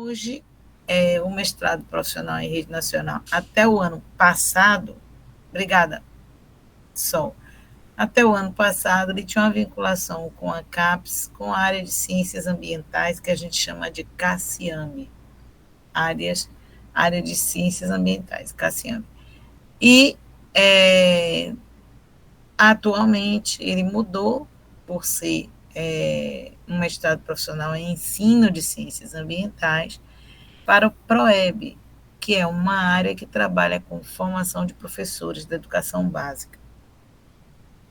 Hoje, o mestrado profissional em rede nacional, até o ano passado, obrigada, Sol, até o ano passado, ele tinha uma vinculação com a CAPES, com a área de ciências ambientais, que a gente chama de CACIAME, área de ciências ambientais, CACIAME. E, atualmente, ele mudou por ser um mestrado profissional em ensino de ciências ambientais, para o PROEB, que é uma área que trabalha com formação de professores da educação básica.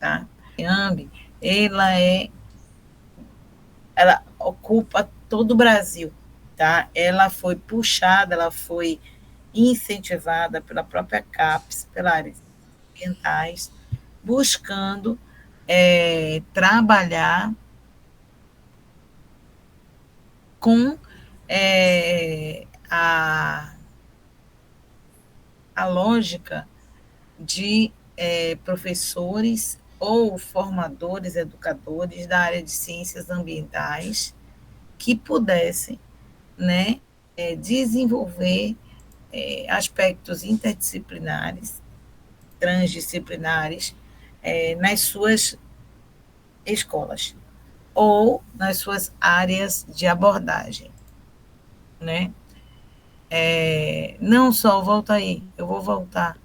Tá? A AMB, ela ocupa todo o Brasil. Tá? Ela foi puxada, ela foi incentivada pela própria CAPES, pela área de ambientais, buscando trabalhar com a lógica de professores ou formadores, educadores da área de ciências ambientais que pudessem, né, desenvolver aspectos interdisciplinares, transdisciplinares, nas suas escolas ou nas suas áreas de abordagem, né? Não só, volta aí, eu vou voltar.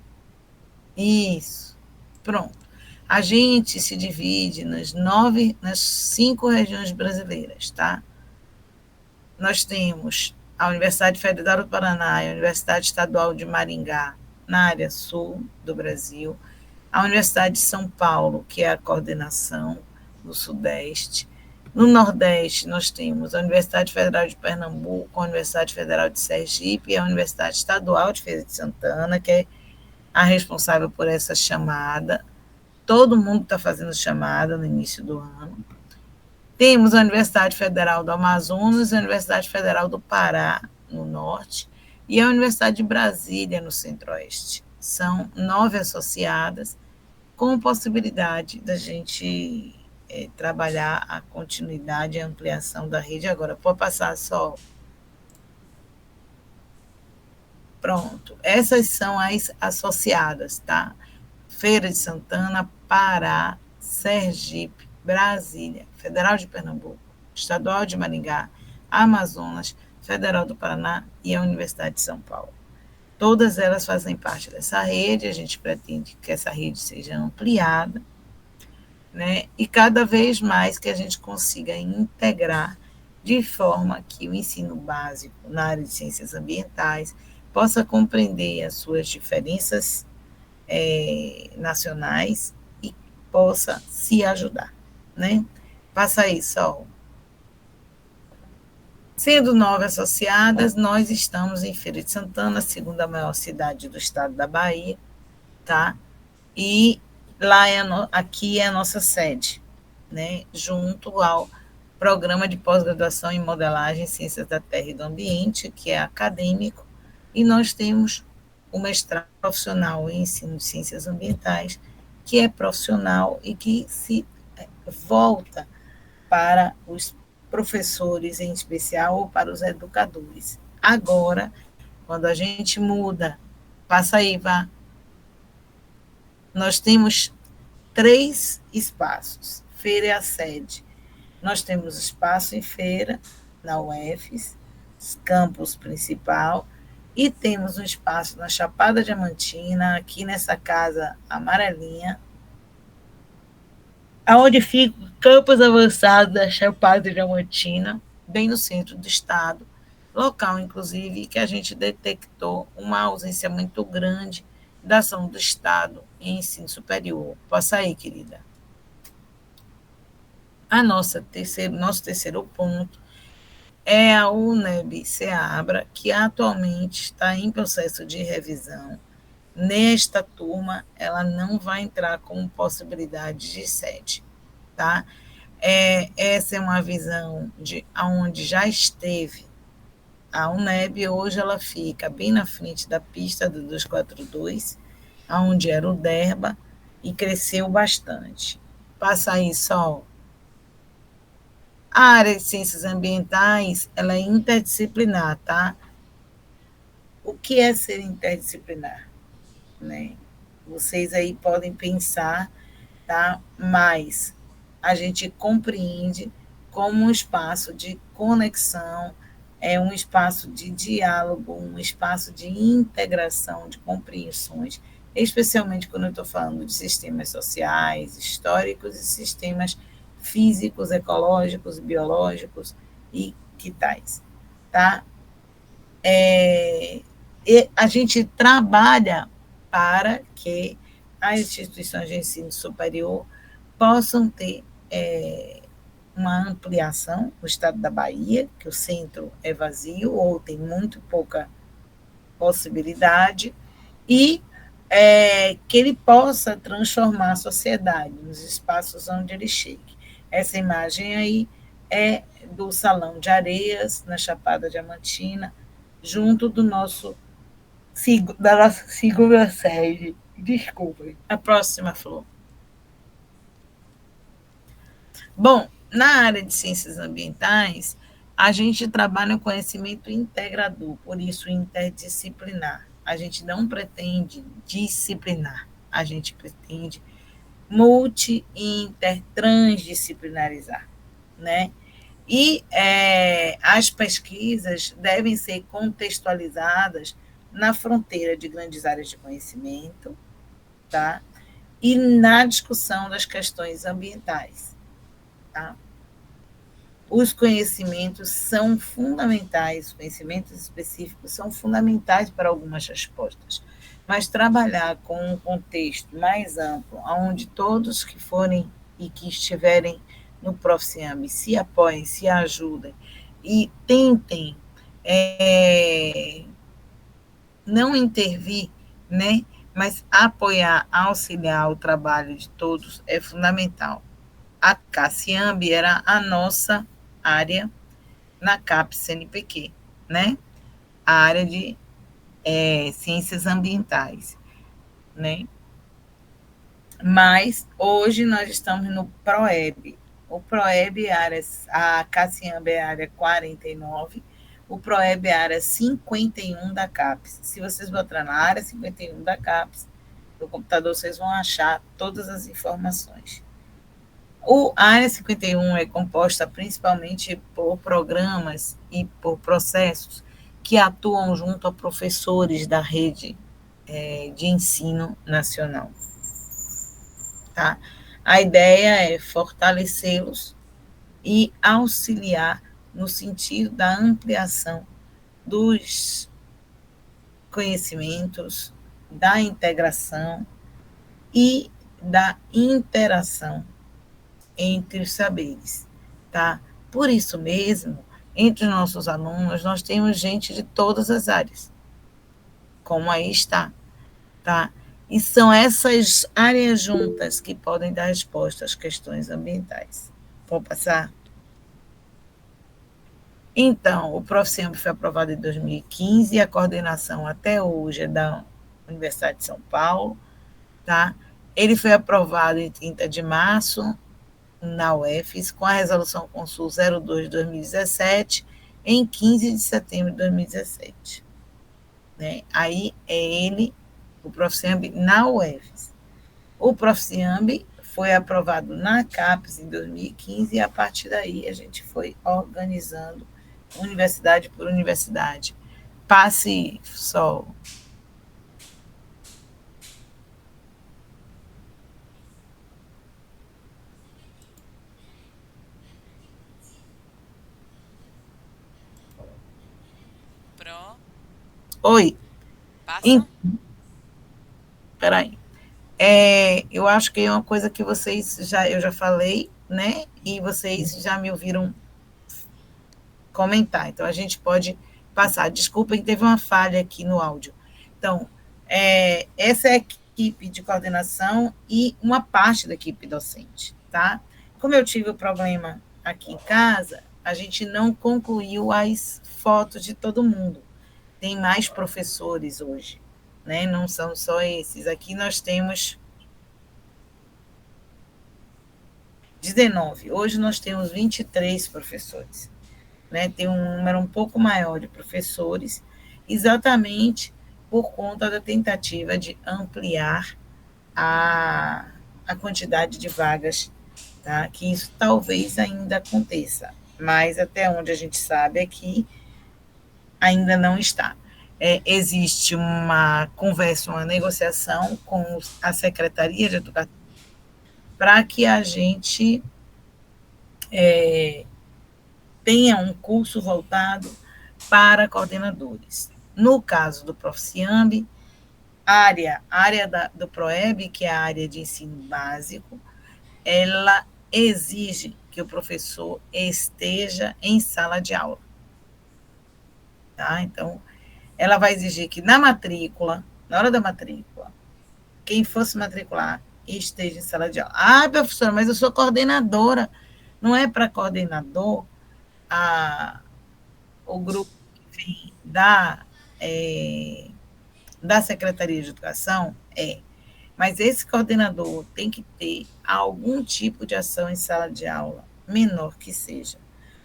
Isso, pronto. A gente se divide nas 5 regiões brasileiras, tá? Nós temos a Universidade Federal do Paraná e a Universidade Estadual de Maringá, na área sul do Brasil, a Universidade de São Paulo, que é a coordenação do Sudeste. No Nordeste, nós temos a Universidade Federal de Pernambuco, a Universidade Federal de Sergipe e a Universidade Estadual de Feira de Santana, que é a responsável por essa chamada. Todo mundo está fazendo chamada no início do ano. Temos a Universidade Federal do Amazonas, a Universidade Federal do Pará, no norte, e a Universidade de Brasília, no centro-oeste. São 9 associadas, com possibilidade da gente trabalhar a continuidade e a ampliação da rede. Agora, pode passar só. Pronto. Essas são as associadas, tá? Feira de Santana, Pará, Sergipe, Brasília, Federal de Pernambuco, Estadual de Maringá, Amazonas, Federal do Paraná e a Universidade de São Paulo. Todas elas fazem parte dessa rede, a gente pretende que essa rede seja ampliada, né? E cada vez mais que a gente consiga integrar de forma que o ensino básico na área de ciências ambientais possa compreender as suas diferenças nacionais e possa se ajudar, né? Passa aí, Sol. Sendo 9 associadas, nós estamos em Feira de Santana, a segunda maior cidade do estado da Bahia, tá? E lá aqui é a nossa sede, né? Junto ao Programa de Pós-Graduação em Modelagem, Ciências da Terra e do Ambiente, que é acadêmico, e nós temos o mestrado profissional em ensino de ciências ambientais, que é profissional e que se volta para os professores em especial ou para os educadores. Agora, quando a gente muda, passa aí, vá. Nós temos 3 espaços. Feira é a sede. Nós temos espaço em Feira, na UFES, campus principal, e temos um espaço na Chapada Diamantina, aqui nessa casa amarelinha, aonde fica o campus avançado da Chapada Diamantina, bem no centro do estado, local, inclusive, que a gente detectou uma ausência muito grande da ação do Estado em ensino superior. Passa aí, querida. Nosso terceiro ponto é a UNEB-Ceabra, que atualmente está em processo de revisão. Nesta turma, ela não vai entrar com possibilidade de sede, tá? Essa é uma visão de onde já esteve a UNEB. Hoje ela fica bem na frente da pista do 242, onde era o Derba, e cresceu bastante. Passa aí, Sol. A área de ciências ambientais, ela é interdisciplinar, tá? O que é ser interdisciplinar? Né? Vocês aí podem pensar, tá? Mas a gente compreende como um espaço de conexão, é um espaço de diálogo, um espaço de integração, de compreensões, especialmente quando eu estou falando de sistemas sociais, históricos e sistemas físicos, ecológicos, biológicos e que tais, tá? E a gente trabalha para que as instituições de ensino superior possam ter uma ampliação no estado da Bahia, que o centro é vazio ou tem muito pouca possibilidade, e que ele possa transformar a sociedade nos espaços onde ele chegue. Essa imagem aí é do Salão de Areias, na Chapada Diamantina, junto do nosso da nossa segunda série. Desculpem. A próxima, Flor. Bom, na área de ciências ambientais, a gente trabalha o conhecimento integrador, por isso interdisciplinar. A gente não pretende disciplinar, a gente pretende multi, inter, transdisciplinarizar, né? E as pesquisas devem ser contextualizadas na fronteira de grandes áreas de conhecimento, tá? E na discussão das questões ambientais, tá? Os conhecimentos são fundamentais, os conhecimentos específicos são fundamentais para algumas respostas, mas trabalhar com um contexto mais amplo, onde todos que forem e que estiverem no Proficiamb se apoiem, se ajudem e tentem não intervir, né, mas apoiar, auxiliar o trabalho de todos é fundamental. A Cassiamb era a nossa área na CAPES CNPq, né? A área de ciências ambientais, né? Mas hoje nós estamos no PROEB. O PROEB a Cassiamb é a área 49, o PROEB é a área 51 da CAPES. Se vocês botarem na área 51 da CAPES, no computador vocês vão achar todas as informações. A área 51 é composta principalmente por programas e por processos que atuam junto a professores da rede de ensino nacional. Tá? A ideia é fortalecê-los e auxiliar no sentido da ampliação dos conhecimentos, da integração e da interação entre os saberes, tá? Por isso mesmo, entre os nossos alunos, nós temos gente de todas as áreas, como aí está, tá? E são essas áreas juntas que podem dar resposta às questões ambientais. Vou passar? Então, o Proficiamb foi aprovado em 2015 e a coordenação até hoje é da Universidade de São Paulo, tá? Ele foi aprovado em 30 de março na UFES, com a resolução Consul 02 de 2017, em 15 de setembro de 2017. Né? Aí é ele, o Proficiamb, na UFES. O Proficiamb foi aprovado na CAPES em 2015 e a partir daí a gente foi organizando universidade por universidade. Passe, Sol. Pro. Oi. Passa. Peraí. Eu acho que é uma coisa que eu já falei, né? E vocês já me ouviram comentar. Então, a gente pode passar. Desculpem, teve uma falha aqui no áudio. Então, essa é a equipe de coordenação e uma parte da equipe docente, tá? Como eu tive o problema aqui em casa, a gente não concluiu as fotos de todo mundo. Tem mais professores hoje, né? Não são só esses. Aqui nós temos 19. Hoje nós temos 23 professores, né? Tem um número um pouco maior de professores, exatamente por conta da tentativa de ampliar a, a quantidade de vagas, tá? Que isso talvez ainda aconteça, mas até onde a gente sabe é que ainda não está. Existe uma conversa, uma negociação com a Secretaria de Educação para que a gente tenha um curso voltado para coordenadores. No caso do Proficiamb, a área do PROEB, que é a área de ensino básico, ela exige que o professor esteja em sala de aula. Tá? Então, ela vai exigir que na matrícula, na hora da matrícula, quem fosse matricular esteja em sala de aula. Ah, professora, mas eu sou coordenadora. Não é para coordenador o grupo que vem da Secretaria de Educação? Mas esse coordenador tem que ter algum tipo de ação em sala de aula, menor que seja.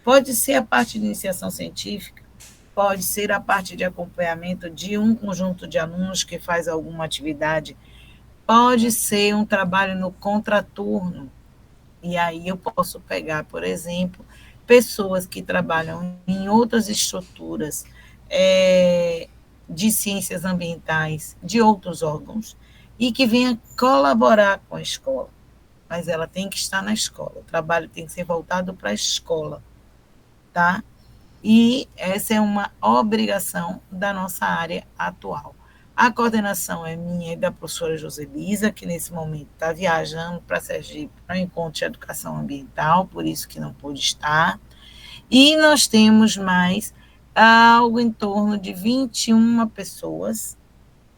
Pode ser a parte de iniciação científica, pode ser a parte de acompanhamento de um conjunto de alunos que faz alguma atividade, pode ser um trabalho no contraturno. E aí eu posso pegar, por exemplo, pessoas que trabalham em outras estruturas de ciências ambientais, de outros órgãos, e que venha colaborar com a escola. Mas ela tem que estar na escola, o trabalho tem que ser voltado para a escola, tá? E essa é uma obrigação da nossa área atual. A coordenação é minha e da professora Joselisa, que nesse momento está viajando para Sergipe para o encontro de educação ambiental, por isso que não pôde estar. E nós temos mais algo em torno de 21 pessoas,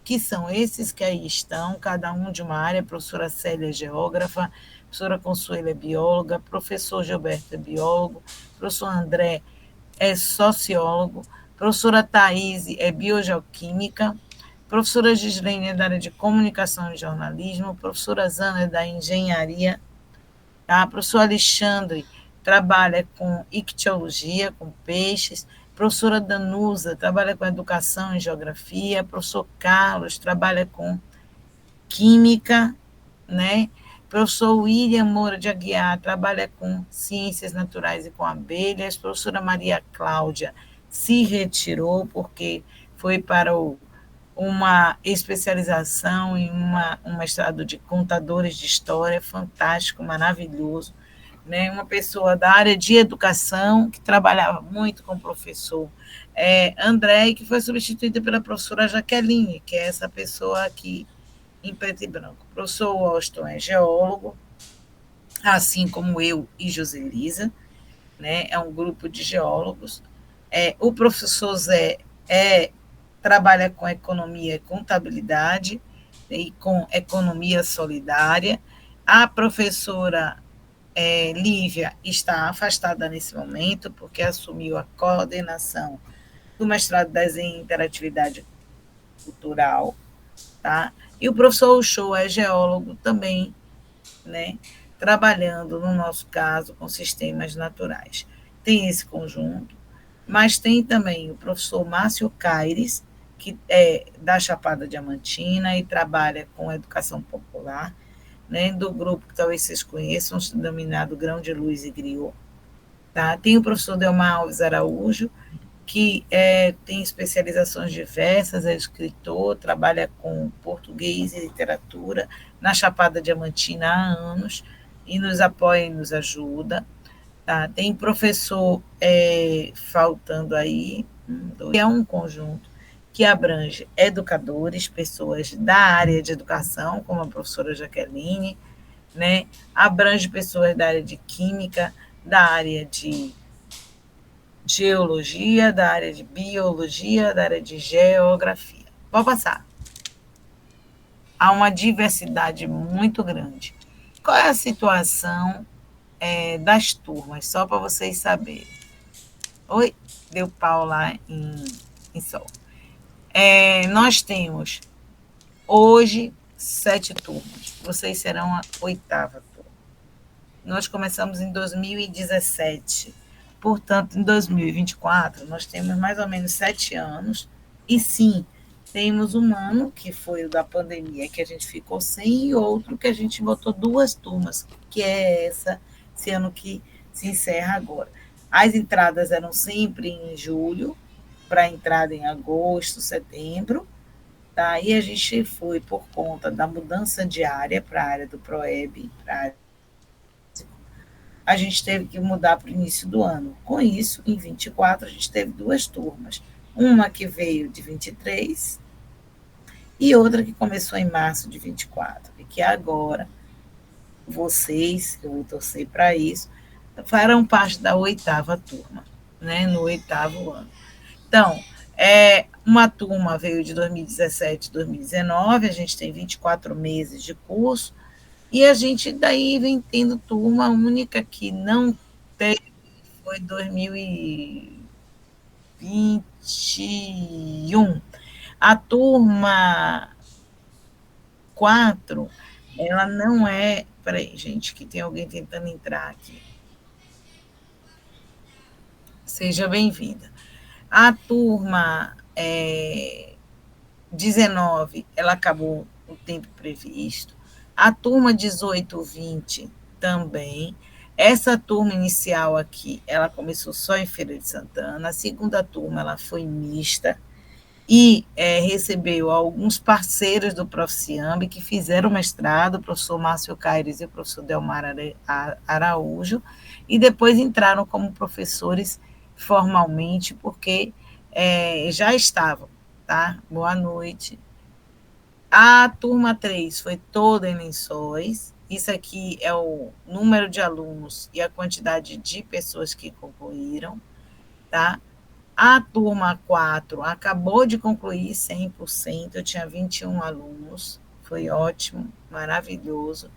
que são esses que aí estão, cada um de uma área. A professora Célia é geógrafa, a professora Consuelo é bióloga, professor Gilberto é biólogo, professor André é sociólogo, professora Thaís é biogeoquímica, professora Gislene é da área de comunicação e jornalismo, professora Zana é da engenharia, tá? Professor Alexandre trabalha com ictiologia, com peixes, professora Danusa trabalha com educação e geografia, professor Carlos trabalha com química, né? Professor William Moura de Aguiar trabalha com ciências naturais e com abelhas. Professora Maria Cláudia se retirou porque foi para uma especialização em um mestrado de contadores de história, fantástico, maravilhoso. Né? Uma pessoa da área de educação, que trabalhava muito com o professor André, que foi substituída pela professora Jaqueline, que é essa pessoa aqui em preto e branco. O professor Washington é geólogo, assim como eu e Joselisa, né? É um grupo de geólogos. O professor Zé trabalha com economia e contabilidade e com economia solidária. A professora Lívia está afastada nesse momento, porque assumiu a coordenação do mestrado de Desenho e Interatividade Cultural, tá? E o professor Uchoa é geólogo também, né? Trabalhando, no nosso caso, com sistemas naturais. Tem esse conjunto, mas tem também o professor Márcio Caires, que é da Chapada Diamantina e trabalha com educação popular, né? Do grupo que talvez vocês conheçam, denominado Grão de Luz e Griot. Tá? Tem o professor Delmar Alves Araújo, que tem especializações diversas, é escritor, trabalha com português e literatura na Chapada Diamantina há anos e nos apoia e nos ajuda. Tá? Tem professor faltando aí, que é um conjunto que abrange educadores, pessoas da área de educação, como a professora Jaqueline, né? Abrange pessoas da área de química, da área de geologia, da área de biologia, da área de geografia. Vou passar. Há uma diversidade muito grande. Qual é a situação das turmas? Só para vocês saberem. Oi, deu pau lá em sol. Nós temos hoje 7 turmas. Vocês serão a 8ª turma. nós começamos em 2017. Portanto, em 2024, nós temos mais ou menos 7 anos. E sim, temos um ano, que foi o da pandemia, que a gente ficou sem, e outro que a gente botou 2 turmas, que é esse ano que se encerra agora. As entradas eram sempre em julho, para entrada em agosto, setembro. Tá? E a gente foi, por conta da mudança de área para a área do PROEB, a gente teve que mudar para o início do ano. Com isso, em 24, a gente teve 2 turmas. Uma que veio de 23 e outra que começou em março de 24. E que agora, vocês, eu vou torcer para isso, farão parte da 8ª turma, né, no 8º ano. Então, uma turma veio de 2017 2019, a gente tem 24 meses de curso, e a gente daí vem tendo turma única que não teve, foi 2021. A turma 4, ela não é. Peraí, gente, que tem alguém tentando entrar aqui. Seja bem-vinda. A turma 19, ela acabou o tempo previsto. A turma 18, 20 também. Essa turma inicial aqui, ela começou só em Feira de Santana. A segunda turma, ela foi mista e recebeu alguns parceiros do Proficiamb que fizeram mestrado, o professor Márcio Caires e o professor Delmar Araújo, e depois entraram como professores formalmente, porque já estavam, tá? Boa noite. A turma 3 foi toda em Lençóis. Isso aqui é o número de alunos e a quantidade de pessoas que concluíram, tá? A turma 4 acabou de concluir 100%, eu tinha 21 alunos, foi ótimo, maravilhoso.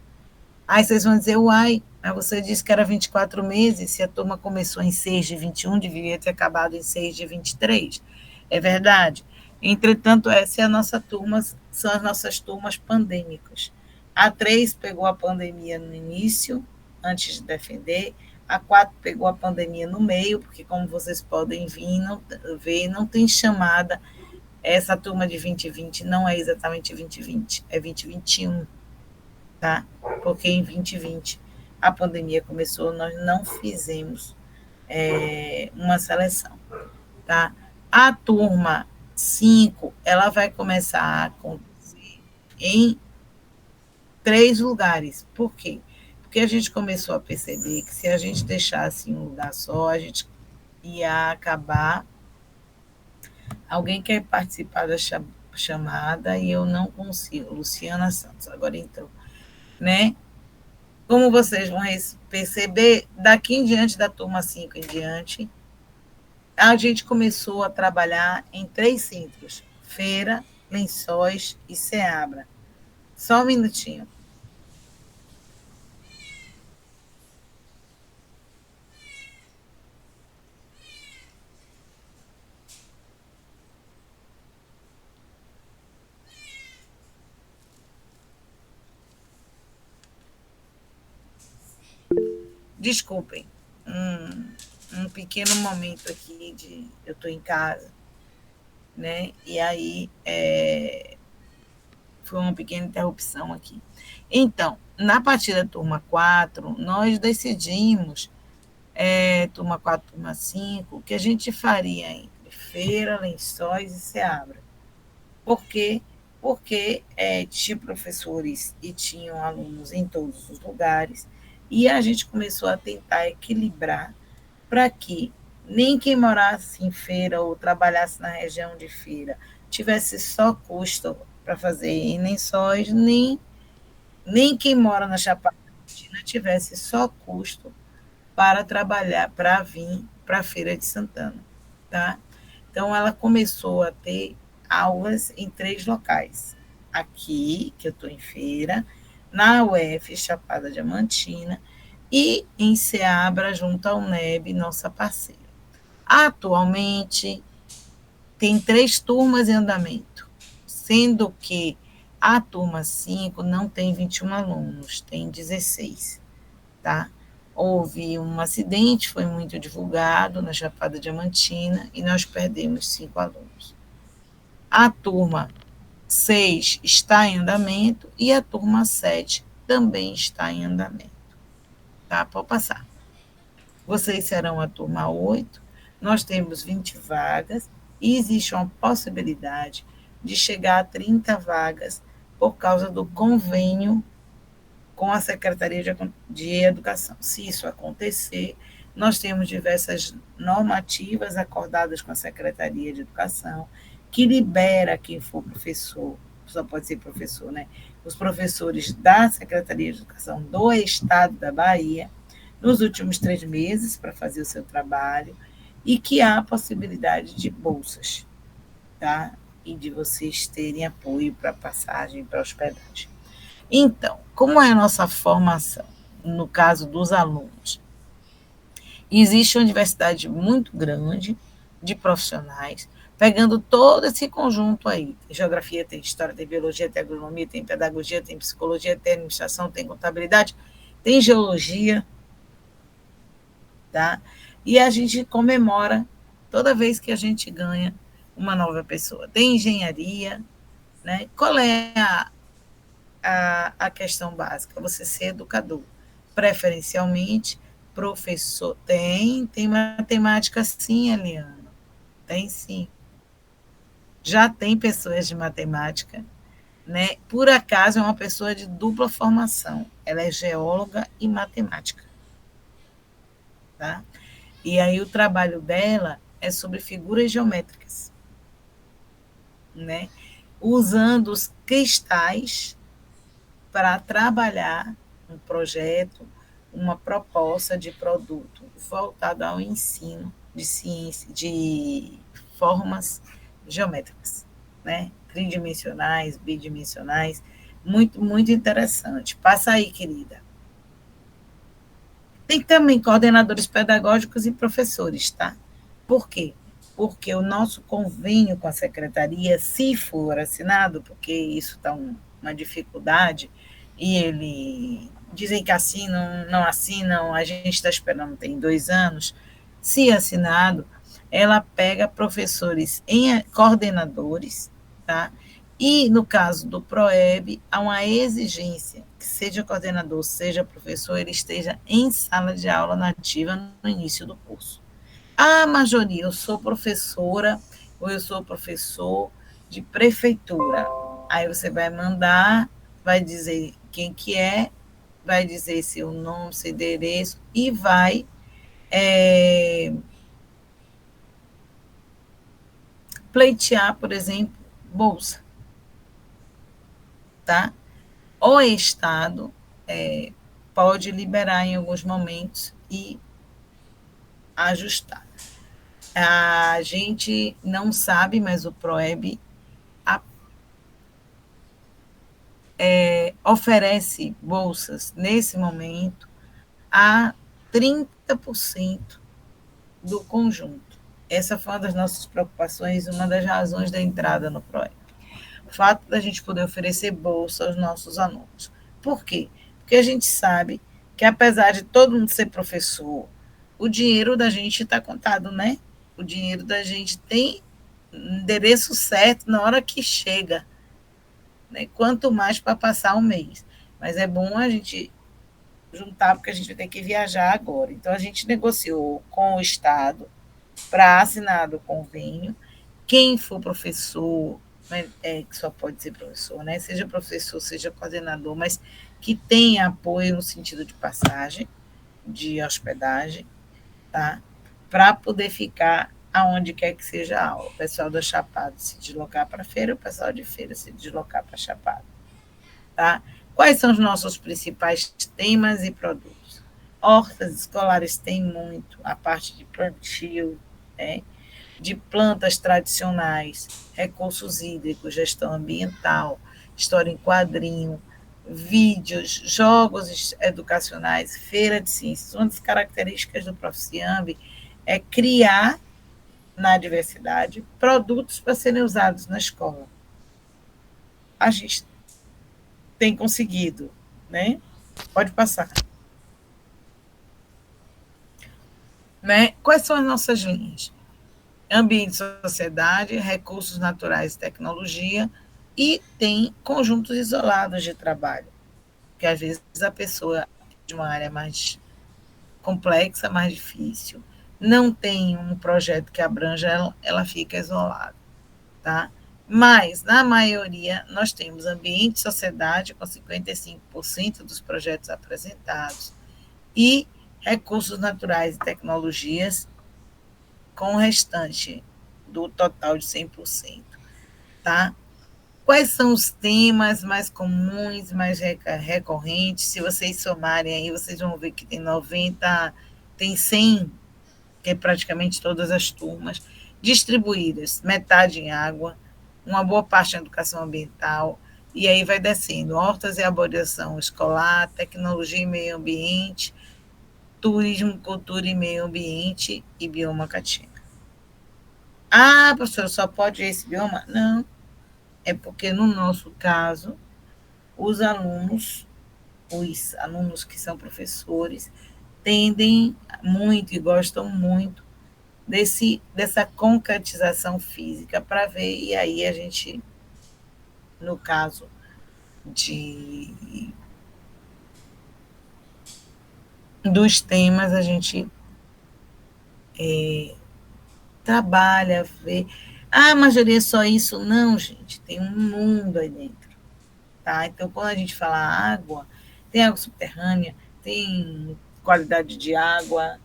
Aí vocês vão dizer, uai, mas você disse que era 24 meses, se a turma começou em 6 de 21, deveria ter acabado em 6 de 23. É verdade. Entretanto, essa é a nossa turma, são as nossas turmas pandêmicas. A 3 pegou a pandemia no início, antes de defender. A 4 pegou a pandemia no meio, porque, como vocês podem ver, não tem chamada. Essa turma de 2020 não é exatamente 2020, é 2021, tá? Porque em 2020 a pandemia começou, nós não fizemos uma seleção, tá? A turma 5, ela vai começar a acontecer em 3 lugares. Por quê? Porque a gente começou a perceber que se a gente deixasse em um lugar só, a gente ia acabar. Alguém quer participar da chamada e eu não consigo. Luciana Santos, agora entrou, né? Como vocês vão perceber, daqui em diante, da turma 5 em diante, a gente começou a trabalhar em 3 centros: Feira, Lençóis e Ceabra. Só um minutinho. Desculpem, um pequeno momento aqui de eu estou em casa, né? E aí foi uma pequena interrupção aqui. Então, na partida turma 4, nós decidimos, turma 4, turma 5, que a gente faria entre Feira, Lençóis e Ceabra. Por quê? Porque tinha professores e tinham alunos em todos os lugares, e a gente começou a tentar equilibrar para que nem quem morasse em Feira ou trabalhasse na região de Feira tivesse só custo para fazer em Lençóis, nem quem mora na Chapada Diamantina tivesse só custo para trabalhar, para vir para a Feira de Santana, tá? Então, ela começou a ter aulas em 3 locais. Aqui, que eu estou em Feira, na UF Chapada Diamantina e em Ceabra, junto ao UNEB, nossa parceira. Atualmente, tem 3 turmas em andamento, sendo que a turma 5 não tem 21 alunos, tem 16, tá? houve um acidente, foi muito divulgado na Chapada Diamantina e nós perdemos 5 alunos. A turma 6 está em andamento e a turma 7 também está em andamento. Tá? Pode passar. Vocês serão a turma 8, nós temos 20 vagas e existe uma possibilidade de chegar a 30 vagas por causa do convênio com a Secretaria de Educação. Se isso acontecer, nós temos diversas normativas acordadas com a Secretaria de Educação, que libera quem for professor, só pode ser professor, né? Os professores da Secretaria de Educação do Estado da Bahia, nos últimos 3 meses, para fazer o seu trabalho, e que há a possibilidade de bolsas, tá? E de vocês terem apoio para passagem, para hospedagem. Então, como é a nossa formação, no caso dos alunos? Existe uma diversidade muito grande de profissionais, pegando todo esse conjunto aí. Tem geografia, tem história, tem biologia, tem agronomia, tem pedagogia, tem psicologia, tem administração, tem contabilidade, tem geologia, tá? E a gente comemora toda vez que a gente ganha uma nova pessoa. Tem engenharia, né? Qual é a questão básica? Você ser educador, preferencialmente professor. Tem matemática sim, Eliana, tem sim. Já tem pessoas de matemática, né? Por acaso é uma pessoa de dupla formação, ela é geóloga e matemática, tá? E aí o trabalho dela é sobre figuras geométricas, né? Usando os cristais para trabalhar um projeto, uma proposta de produto voltada ao ensino de ciência, de formas geométricas, né? Tridimensionais, bidimensionais, muito interessante. Passa aí, querida. Tem também coordenadores pedagógicos e professores, tá? Por quê? Porque o nosso convênio com a secretaria, se for assinado, porque isso está uma dificuldade, e ele dizem que assinam, não assinam, a gente está esperando, tem 2 anos, se assinado, ela pega professores em coordenadores, tá? E no caso do PROEB, há uma exigência que seja coordenador, seja professor, ele esteja em sala de aula nativa no início do curso. A maioria, eu sou professora ou eu sou professor de prefeitura. Aí você vai mandar, vai dizer quem que é, vai dizer seu nome, seu endereço e vai pleitear, por exemplo, bolsa, tá? O Estado pode liberar em alguns momentos e ajustar. A gente não sabe, mas o PROEB oferece bolsas, nesse momento, a 30% do conjunto. Essa foi uma das nossas preocupações, uma das razões da entrada no PROEB. O fato da gente poder oferecer bolsa aos nossos alunos. Por quê? Porque a gente sabe que, apesar de todo mundo ser professor, o dinheiro da gente está contado, né? O dinheiro da gente tem endereço certo na hora que chega, né? Quanto mais para passar um mês. Mas é bom a gente juntar, porque a gente vai ter que viajar agora. Então, a gente negociou com o Estado para assinar o convênio. Quem for professor, que só pode ser professor, né? Seja professor, seja coordenador, mas que tenha apoio no sentido de passagem, de hospedagem, tá? Para poder ficar aonde quer que seja a aula. O pessoal da Chapada se deslocar para a feira, o pessoal de feira se deslocar para a Chapada, tá? Quais são os nossos principais temas e produtos? Hortas escolares tem muito, a parte de plantio, né? De plantas tradicionais, recursos hídricos, gestão ambiental, história em quadrinho, vídeos, jogos educacionais, feira de ciências. Uma das características do Proficiamb é criar, na diversidade, produtos para serem usados na escola. A gente tem conseguido, né? Pode passar. né? Quais são as nossas linhas? Ambiente e sociedade, recursos naturais e tecnologia, e tem conjuntos isolados de trabalho, que às vezes a pessoa de uma área mais complexa, mais difícil, não tem um projeto que abranja ela, ela fica isolada, tá? Mas, na maioria, nós temos ambiente e sociedade, com 55% dos projetos apresentados, e recursos naturais e tecnologias, com o restante do total de 100%, tá? Quais são os temas mais comuns, mais recorrentes? Se vocês somarem aí, vocês vão ver que tem 90, tem 100, que é praticamente todas as turmas, distribuídas, metade em água, uma boa parte em educação ambiental, e aí vai descendo, hortas e arborização escolar, tecnologia e meio ambiente, turismo, cultura e meio ambiente e bioma caatinga. Ah, professor, só pode esse bioma? Não, é porque no nosso caso, os alunos que são professores, tendem muito e gostam muito dessa concretização física para ver, e aí a gente, no caso de, dos temas, a gente trabalha, vê. Ah, maioria é só isso? Não, gente, tem um mundo aí dentro. Tá? Então, quando a gente fala água, tem água subterrânea, tem qualidade de água,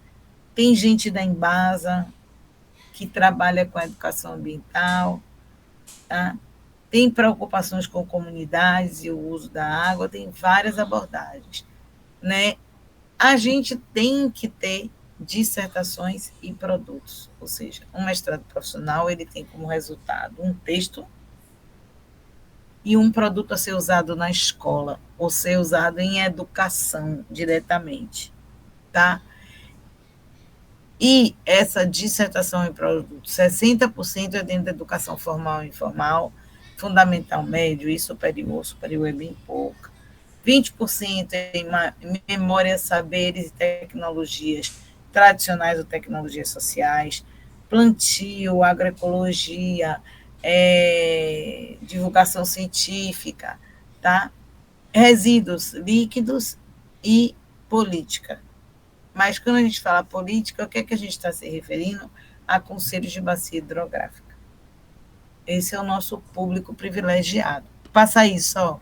tem gente da Embasa que trabalha com a educação ambiental, tá? Tem preocupações com comunidades e o uso da água, tem várias abordagens, né? A gente tem que ter dissertações e produtos, ou seja, um mestrado profissional ele tem como resultado um texto e um produto a ser usado na escola, ou ser usado em educação diretamente, tá? E essa dissertação em produto, 60% é dentro da educação formal e informal, fundamental, médio e superior, superior é bem pouco. 20% em memória, saberes e tecnologias tradicionais ou tecnologias sociais, plantio, agroecologia, divulgação científica, tá? Resíduos líquidos e política. Mas quando a gente fala política, o que é que a gente está se referindo? A conselhos de bacia hidrográfica. Esse é o nosso público privilegiado. Passa isso, ó.